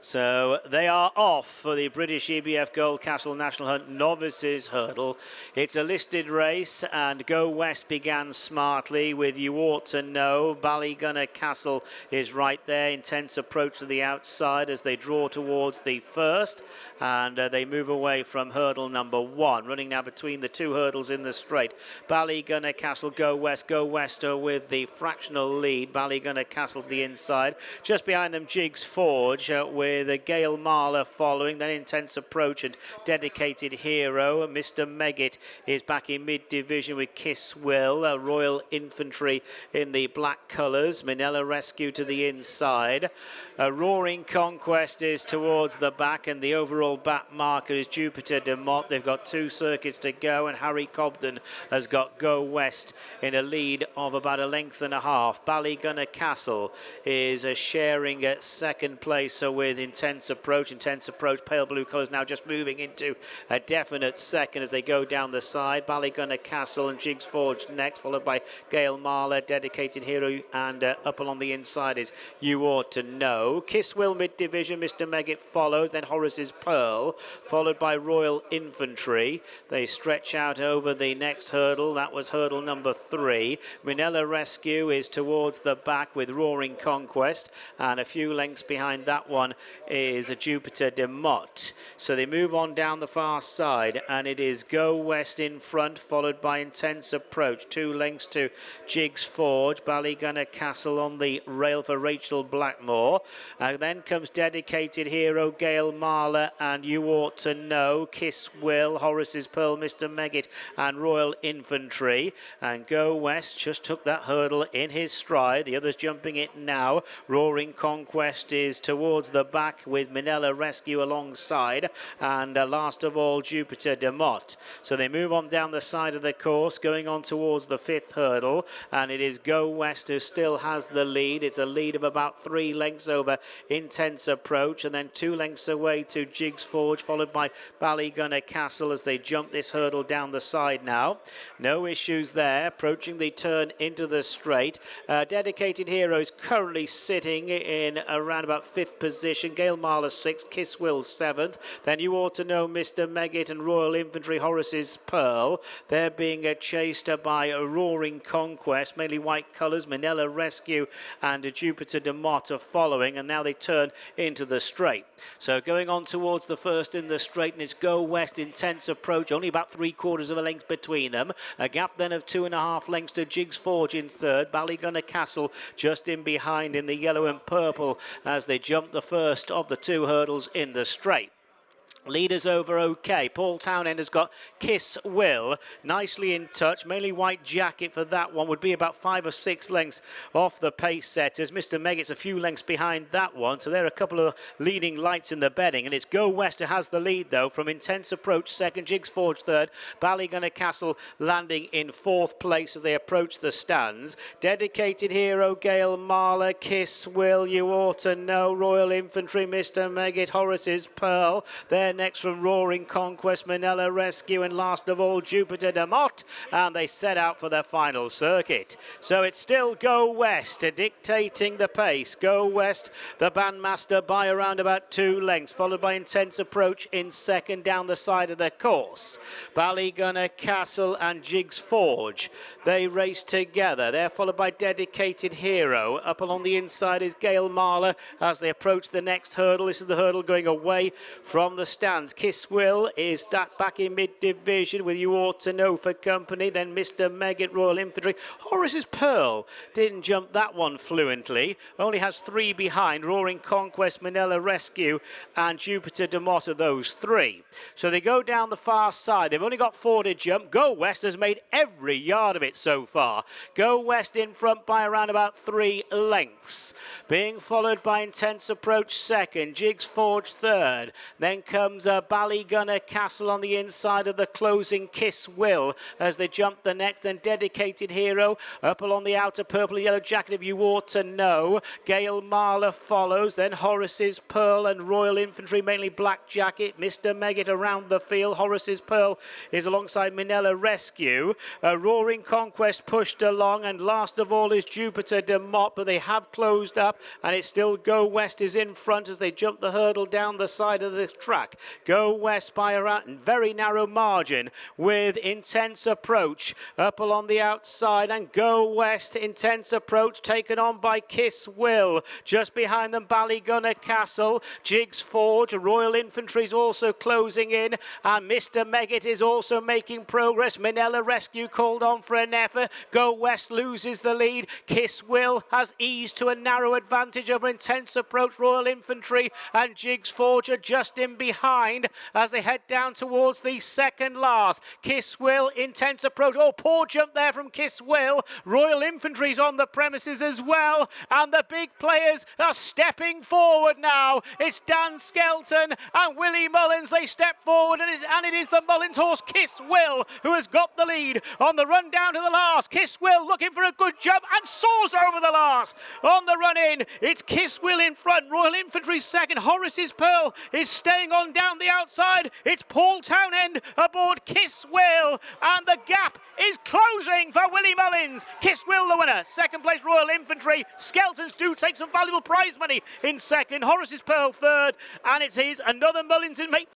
So they are off for the British EBF Goldcastle National Hunt Novices Hurdle. It's a listed race, and Go West began smartly with You Ought to Know. Ballygunner Castle is right there. Intense approach to the outside as they draw towards the first, and they move away from hurdle number 1. Running now between the two hurdles in the straight. Ballygunner Castle, Go West with the fractional lead. Ballygunner Castle to the inside. Just behind them, Jigs Forge with Gail Marler following. Then Intense Approach and Dedicated Hero. Mr. Megget is back in mid-division with Kiss Will. Royal Infantry in the black colours. Manila Rescue to the inside. Roaring Conquest is towards the back, and the overall back marker is Jupiter de Mott. They've got 2 circuits to go, and Harry Cobden has got Go West in a lead of about a length and a half. Ballygunner Castle is sharing at second place, so with Intense Approach, pale blue colours now just moving into a definite second as they go down the side. Ballygunner Castle and Jigs Forge next, followed by Gail Marler, Dedicated Hero, and up along the inside is You Ought to Know. Kiss Will mid-division, Mr. Megget follows, then Horace's Pearl, followed by Royal Infantry. They stretch out over the next hurdle. That was hurdle number 3. Manila Rescue is towards the back with Roaring Conquest, and a few lengths behind that one is a Jupiter de Mott. So they move on down the far side, and it is Go West in front, followed by Intense Approach. 2 lengths to Jigs Forge. Ballygunner Castle on the rail for Rachel Blackmore. Then comes Dedicated Hero, Gail Marler, and You Ought to Know. Kiss Will, Horace's Pearl, Mr. Megget, and Royal Infantry. And Go West just took that hurdle in his stride. The others jumping it now. Roaring Conquest is towards the back with Manila Rescue alongside, and last of all Jupiter de Mott. So they move on down the side of the course, going on towards the 5th hurdle, and it is Go West who still has the lead. It's a lead of about 3 lengths over Intense Approach, and then 2 lengths away to Jigs Forge, followed by Ballygunner Castle as they jump this hurdle down the side now. No issues there. Approaching the turn into the straight. Dedicated Hero is currently sitting in around about 5th position. Gail Marler 6th, Kiss Will 7th. Then You Ought to Know, Mr. Megget, and Royal Infantry, Horace's Pearl. They're being chased by a Roaring Conquest, mainly white colours. Manila Rescue and Jupiter de Mott are following, and now they turn into the straight. So going on towards the first in the straight, and it's Go West, Intense Approach, only about 3/4 of a length between them. A gap then of 2.5 lengths to Jigs Forge in third. Ballygunner Castle just in behind in the yellow and purple as they jump the first of the 2 hurdles in the straight. Leaders over okay. Paul Townend has got Kiss Will nicely in touch. Mainly white jacket for that one. Would be about 5 or 6 lengths off the pace setters. Mr. Megget's a few lengths behind that one. So there are a couple of leading lights in the betting. And it's Go West who has the lead though from Intense Approach second. Jigs Forge third. Ballygunner Castle landing in 4th place as they approach the stands. Dedicated Hero, Gail Marler, Kiss Will, You Ought to Know, Royal Infantry, Mr. Megget, Horace's Pearl. They're next from Roaring Conquest, Manila Rescue, and last of all Jupiter de Mott, and they set out for their final circuit. So it's still Go West dictating the pace. Go West, the bandmaster, by around about 2 lengths, followed by Intense Approach in second down the side of the course. Ballygunner Castle and Jigs Forge, they race together. They're followed by Dedicated Hero. Up along the inside is Gail Marler as they approach the next hurdle. This is the hurdle going away from the stands. Kiss Will is back in mid-division with You Ought to Know for company. Then Mr. Megget, Royal Infantry. Horace's Pearl didn't jump that one fluently. Only has 3 behind. Roaring Conquest, Manila Rescue, and Jupiter de Mott are those 3. So they go down the far side. They've only got 4 to jump. Go West has made every yard of it so far. Go West in front by around about 3 lengths. Being followed by Intense Approach second. Jigs Forge third. Then comes comes Ballygunner Castle on the inside of the closing Kiss Will as they jump the next. Then Dedicated Hero up along the outer purple and yellow jacket of You Ought to Know. Gail Marler follows. Then Horace's Pearl and Royal Infantry, mainly black jacket. Mr. Megget around the field. Horace's Pearl is alongside Minella Rescue. Roaring Conquest pushed along, and last of all is Jupiter de Mott, but they have closed up, and it's still Go West is in front as they jump the hurdle down the side of the track. Go West by a very narrow margin with Intense Approach up along the outside, and Go West, Intense Approach taken on by Kiss Will. Just behind them Ballygunner Castle, Jigs Forge, Royal Infantry's also closing in, and Mr. Megget is also making progress. Minella Rescue called on for an effort. Go West loses the lead. Kiss Will has eased to a narrow advantage over Intense Approach, Royal Infantry, and Jigs Forge are just in behind as they head down towards the second last. Kiss Will, Intense Approach. Oh, poor jump there from Kiss Will. Royal Infantry's on the premises as well, and the big players are stepping forward now. It's Dan Skelton and Willie Mullins. They step forward, and it is the Mullins horse Kiss Will who has got the lead on the run down to the last. Kiss Will looking for a good jump and soars over the last. On the run in, it's Kiss Will in front. Royal Infantry second. Horace's Pearl is staying on down the outside. It's Paul Townend aboard Kiss Will, and the gap is closing for Willie Mullins. Kiss Will the winner. Second place Royal Infantry. Skeltons do take some valuable prize money in second. Horace's Pearl third, and it is another Mullins in mate